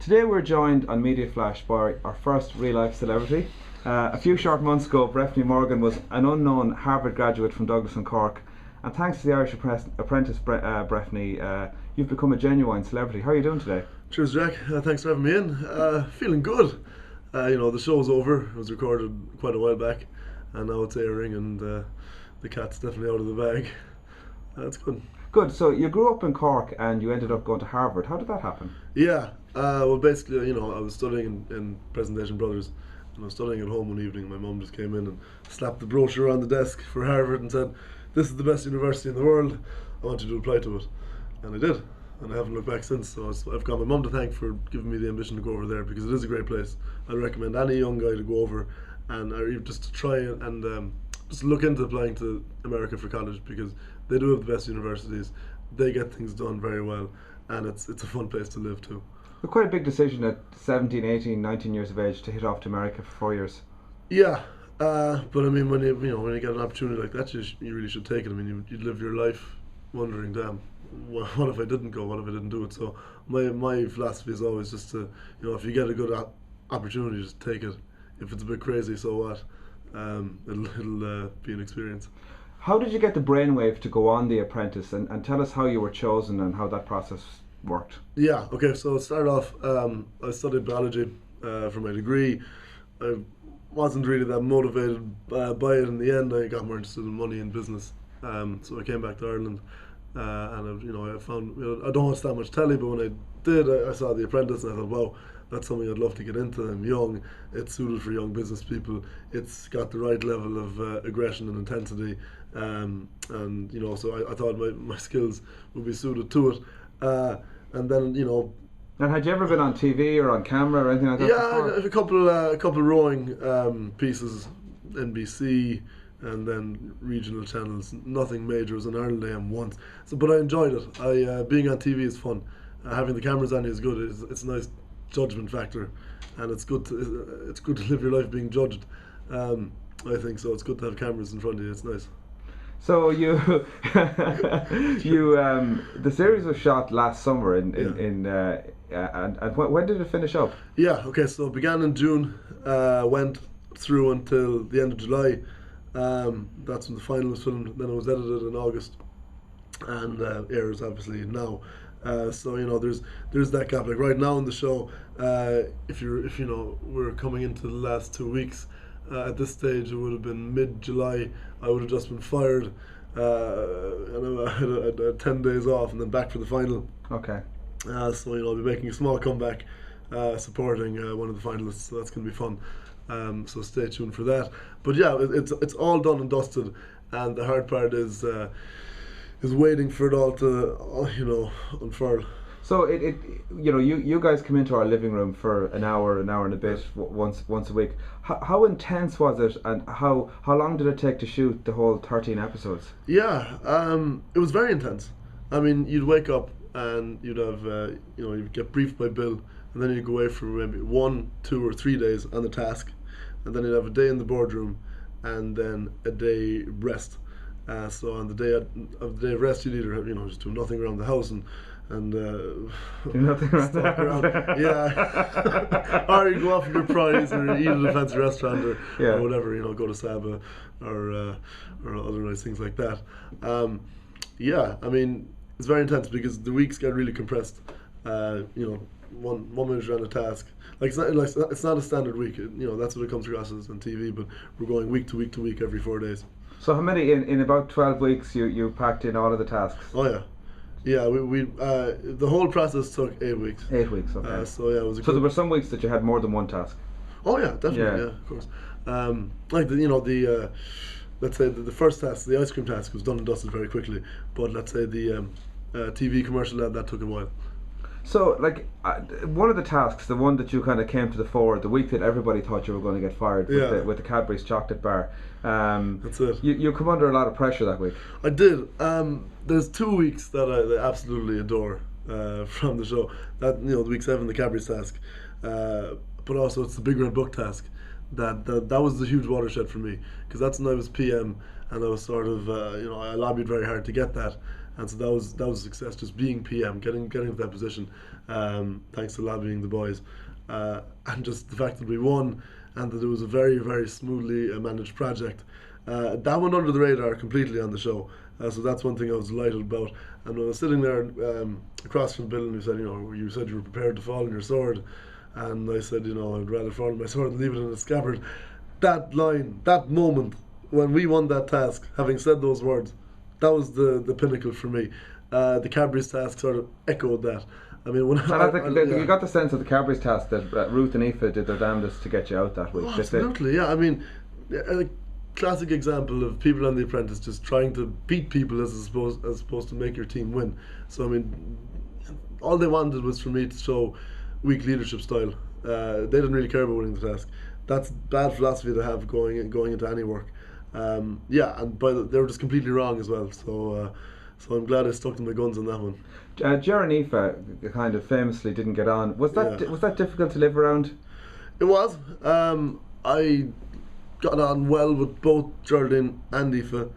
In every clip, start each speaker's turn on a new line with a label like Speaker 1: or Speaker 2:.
Speaker 1: Today we're joined on Media Flash by our first real-life celebrity. A few short months ago, Breffny Morgan was an unknown Harvard graduate from Douglas and Cork, and thanks to the Irish Apprentice, Breffny, you've become a genuine celebrity. How are you doing today?
Speaker 2: Cheers, Jack. Thanks for having me in. Feeling good. The show's over. It was recorded quite a while back, and now it's airing, and the cat's definitely out of the bag. That's good.
Speaker 1: Good. So you grew up in Cork and you ended up going to Harvard. How did that happen?
Speaker 2: Yeah. Well, basically, I was studying in Presentation Brothers, and I was studying at home one evening. My mum just came in and slapped the brochure on the desk for Harvard and said, "This is the best university in the world. I want you to apply to it." And I did. And I haven't looked back since. So I've got my mum to thank for giving me the ambition to go over there, because it is a great place. I recommend any young guy to go over and just to try and just look into applying to America for college, because they do have the best universities. They get things done very well, and it's a fun place to live too.
Speaker 1: Quite a big decision at 17, 18, 19 years of age to hit off to America for 4 years.
Speaker 2: Yeah, but I mean, when you get an opportunity like that, you really should take it. I mean, you'd live your life wondering, damn, what if I didn't go? What if I didn't do it? So my philosophy is always just to, if you get a good opportunity, just take it. If it's a bit crazy, so what? It'll be an experience. How
Speaker 1: did you get the brainwave to go on The Apprentice, and tell us how you were chosen and how that process worked?
Speaker 2: Yeah, okay, so it started off, I studied biology for my degree. I wasn't really that motivated by it in the end. I got more interested in money and business. So I came back to Ireland, and I found, I don't watch that much telly, but when I did, I saw The Apprentice, and I thought, wow, that's something I'd love to get into. I'm young, it's suited for young business people, it's got the right level of aggression and intensity, so I thought my skills would be suited to it. And then,
Speaker 1: And had you ever been on TV or on camera or anything like that?
Speaker 2: Yeah, before? a couple of rowing pieces, NBC, and then regional channels. Nothing major. It was on Ireland AM once. But I enjoyed it. Being on TV is fun. Having the cameras on you is good. It's a nice judgment factor, and it's good to live your life being judged. I think so. It's good to have cameras in front of you. It's nice.
Speaker 1: So the series was shot last summer and when did it finish up?
Speaker 2: Yeah, okay, so it began in June, went through until the end of July. That's when the final was filmed. Then it was edited in August, and airs obviously now. So there's that gap. Like right now in the show, if we're coming into the last 2 weeks. At this stage, it would have been mid-July. I would have just been fired, and I had 10 days off, and then back for the final.
Speaker 1: Okay.
Speaker 2: So I'll be making a small comeback, supporting one of the finalists. So that's going to be fun. So stay tuned for that. But yeah, it's all done and dusted, and the hard part is waiting for it all to unfurl.
Speaker 1: So you guys come into our living room for an hour and a bit once a week. How intense was it, and how long did it take to shoot the whole 13 episodes?
Speaker 2: Yeah, it was very intense. I mean, you'd wake up and you'd have you'd get briefed by Bill, and then you'd go away for maybe 1, 2, or 3 days on the task, and then you'd have a day in the boardroom, and then a day rest. So on the day of rest, you'd either just do nothing around the house and
Speaker 1: nothing around
Speaker 2: yeah, or you go off with your prize, or eat at a fancy restaurant, or whatever, go to Saba, or other nice things like that. Yeah, I mean, it's very intense because the weeks get really compressed. One minute you're on a task. It's not a standard week. That's what it comes across as on TV, but we're going week to week to week every 4 days.
Speaker 1: So how many in about 12 weeks you packed in all of the tasks?
Speaker 2: Oh yeah. Yeah, we the whole process took 8 weeks.
Speaker 1: 8 weeks, okay.
Speaker 2: So yeah, it was.
Speaker 1: So there were some weeks that you had more than one task.
Speaker 2: Oh yeah, definitely. Yeah, of course. Let's say the first task, the ice cream task, was done and dusted very quickly. But let's say the TV commercial that took a while.
Speaker 1: So, one of the tasks, the one that you kind of came to the fore, the week that everybody thought you were going to get fired with the Cadbury's chocolate bar.
Speaker 2: That's it.
Speaker 1: You come under a lot of pressure that week.
Speaker 2: I did. There's 2 weeks that I absolutely adore from the show. That the week 7, the Cadbury's task, but also it's the Big Red Book task. That was the huge watershed for me, because that's when I was PM, and I was sort of I lobbied very hard to get that. and so that was a success. Just being PM, getting to that position, thanks to lobbying the boys, and just the fact that we won, and that it was a very, very smoothly managed project. That went under the radar completely on the show. So that's one thing I was delighted about. And when I was sitting there across from Bill, and he said, you said you were prepared to fall on your sword, and I said, I'd rather fall on my sword than leave it in a scabbard. That line, that moment, when we won that task, having said those words, that was the pinnacle for me. The Cadbury's task sort of echoed that. I mean, when
Speaker 1: you got the sense of the Cadbury's task that Ruth and Aoife did their damnedest to get you out that week.
Speaker 2: Oh, absolutely, yeah. I mean, a classic example of people on The Apprentice just trying to beat people as opposed to make your team win. So I mean, all they wanted was for me to show weak leadership style. They didn't really care about winning the task. That's bad philosophy to have going into any work. And they were just completely wrong as well. So I'm glad I stuck to my guns on that one.
Speaker 1: Ger and Aoife kind of famously didn't get on. Was that difficult to live around?
Speaker 2: It was. I got on well with both Geraldine and Aoife.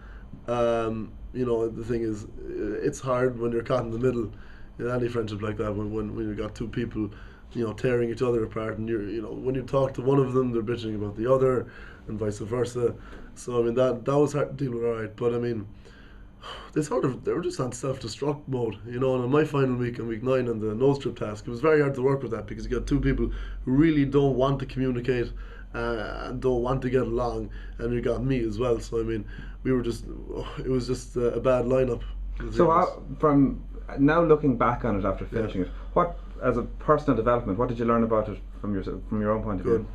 Speaker 2: The thing is, it's hard when you're caught in the middle in any friendship like that. When you got two people, tearing each other apart, and when you talk to one of them, they're bitching about the other, and vice versa. So I mean that was hard to deal with, alright. But I mean, they were just on self-destruct mode, and on my final week, on week 9, on the nose strip task, it was very hard to work with that, because you got two people who really don't want to communicate and don't want to get along, and you got me as well. So I mean, it was just a bad lineup.
Speaker 1: So from now looking back on it after finishing it, what, as a personal development, what did you learn about it from your own point of view?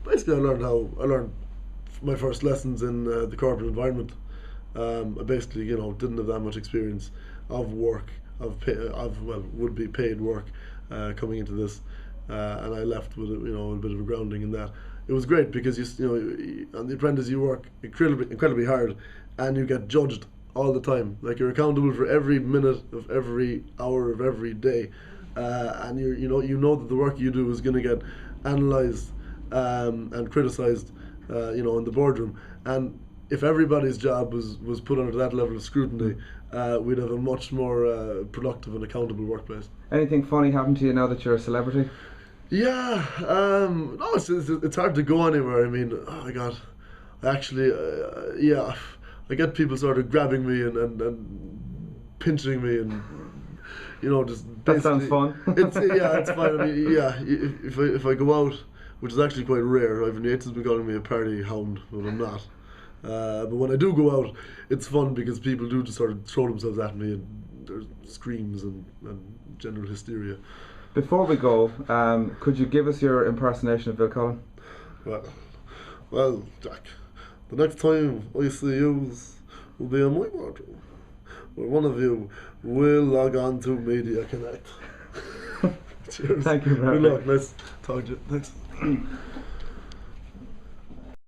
Speaker 2: Basically I learned my first lessons in the corporate environment. I basically didn't have that much experience of work, would be paid work coming into this, and I left with a bit of a grounding in that. It was great because on The Apprentice you work incredibly hard, and you get judged all the time. Like, you're accountable for every minute of every hour of every day, and you know that the work you do is going to get analysed and criticised, in the boardroom. And if everybody's job was put under that level of scrutiny, we'd have a much more productive and accountable workplace.
Speaker 1: Anything funny happened to you now that you're a celebrity?
Speaker 2: Yeah, no, it's hard to go anywhere. I mean, oh my God, actually, I get people sort of grabbing me and pinching me, and just
Speaker 1: that sounds fun.
Speaker 2: It's fine. I mean, if I go out, which is actually quite rare. Ivan Yates has been calling me a party hound, but I'm not. But when I do go out, it's fun because people do just sort of throw themselves at me, and there's screams and general hysteria.
Speaker 1: Before we go, could you give us your impersonation of Bill Cullen?
Speaker 2: Well, Jack, the next time I see you will be in my wardrobe, where one of you will log on to Mediacontact. Cheers.
Speaker 1: Thank you very much.
Speaker 2: Good luck. Nice talking to you. Thanks.